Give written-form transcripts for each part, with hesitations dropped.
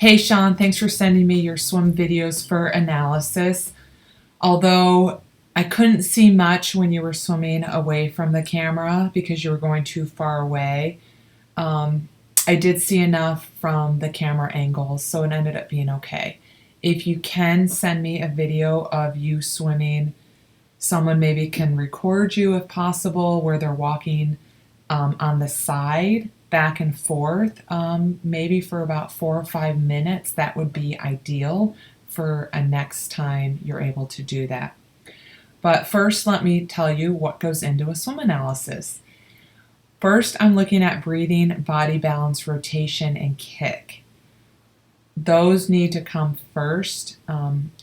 Hey Sean, thanks for sending me your swim videos for analysis. Although I couldn't see much when you were swimming away from the camera because you were going too far away, I did see enough from the camera angles, so it ended up being okay. If you can send me a video of you swimming, someone maybe can record you if possible, where they're walking on the side back and forth, maybe for about 4 or 5 minutes. That would be ideal for a next time you're able to do that. But first, let me tell you what goes into a swim analysis. First, I'm looking at breathing, body balance, rotation, and kick. Those need to come first.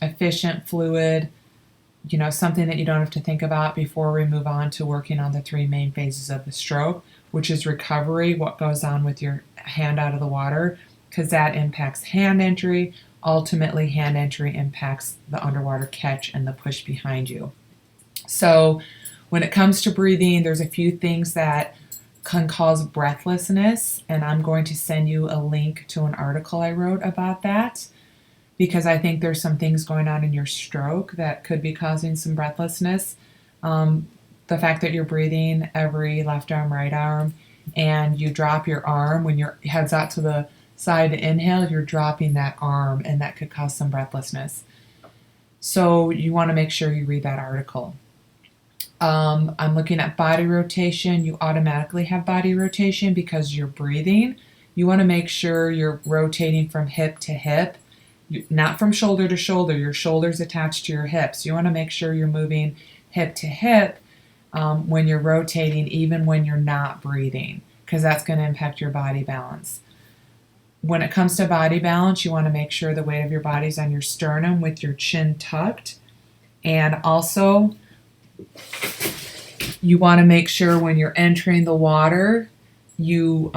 Efficient, fluid, something that you don't have to think about before we move on to working on the 3 main phases of the stroke, which is recovery, what goes on with your hand out of the water, because that impacts hand entry. Ultimately, hand entry impacts the underwater catch and the push behind you. So when it comes to breathing, there's a few things that can cause breathlessness, and I'm going to send you a link to an article I wrote about that, because I think there's some things going on in your stroke that could be causing some breathlessness. The fact that you're breathing every left arm, right arm, and you drop your arm when your head's out to the side to inhale, you're dropping that arm, and that could cause some breathlessness. So you want to make sure you read that article. I'm looking at body rotation. You automatically have body rotation because you're breathing. You want to make sure you're rotating from hip to hip, not from shoulder to shoulder. Your shoulder's attached to your hips. You want to make sure you're moving hip to hip when you're rotating, even when you're not breathing, because that's going to impact your body balance. When it comes to body balance, you want to make sure the weight of your body's on your sternum with your chin tucked. And also, you want to make sure when you're entering the water, you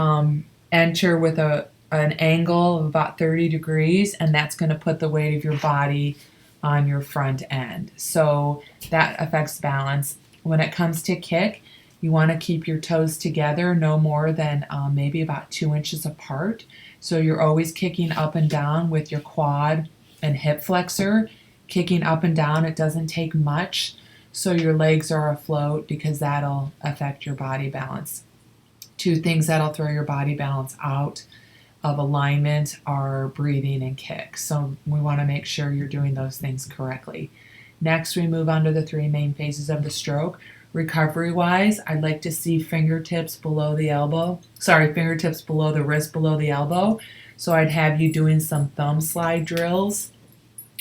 enter with an angle of about 30 degrees, and that's going to put the weight of your body on your front end. So that affects balance. When it comes to kick, you want to keep your toes together, no more than maybe about 2 inches apart. So you're always kicking up and down with your quad and hip flexor. Kicking up and down, it doesn't take much, so your legs are afloat, because that'll affect your body balance. 2 things that'll throw your body balance out of alignment are breathing and kick. So we want to make sure you're doing those things correctly. Next, we move on to the 3 main phases of the stroke. Recovery-wise, I'd like to see fingertips below the wrist, below the elbow. So I'd have you doing some thumb slide drills,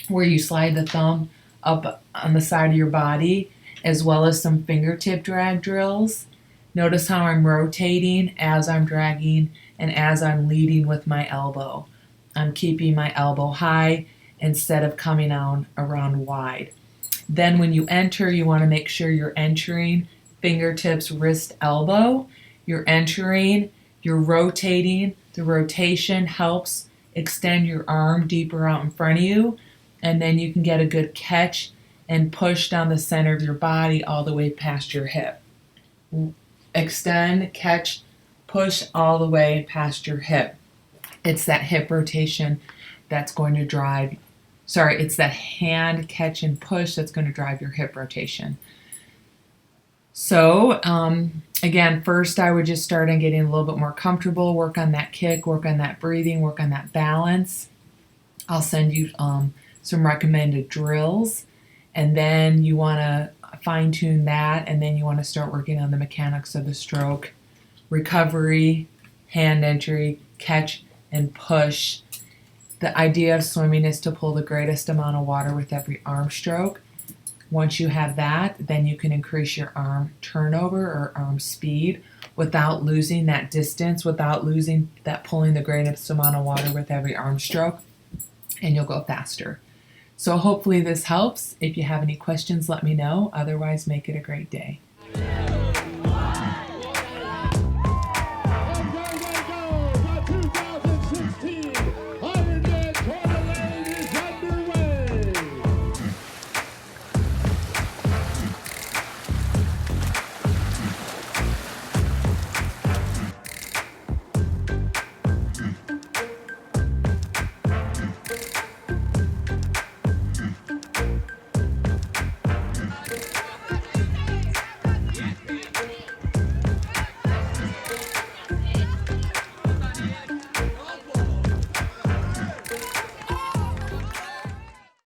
where you slide the thumb up on the side of your body, as well as some fingertip drag drills. Notice how I'm rotating as I'm dragging and as I'm leading with my elbow. I'm keeping my elbow high instead of coming on around wide. Then when you enter, you want to make sure you're entering fingertips, wrist, elbow. You're entering, you're rotating. The rotation helps extend your arm deeper out in front of you, and then you can get a good catch and push down the center of your body all the way past your hip. Extend, catch, push all the way past your hip. It's that hip rotation that's going to drive, it's that hand catch and push that's going to drive your hip rotation. So again, first I would just start on getting a little bit more comfortable, work on that kick, work on that breathing, work on that balance. I'll send you some recommended drills, and then you want to fine tune that, and then you want to start working on the mechanics of the stroke, recovery, hand entry, catch, and push. The idea of swimming is to pull the greatest amount of water with every arm stroke. Once you have that, then you can increase your arm turnover or arm speed without losing that distance, without losing that pulling the greatest amount of water with every arm stroke, and you'll go faster. So hopefully this helps. If you have any questions, let me know. Otherwise, make it a great day.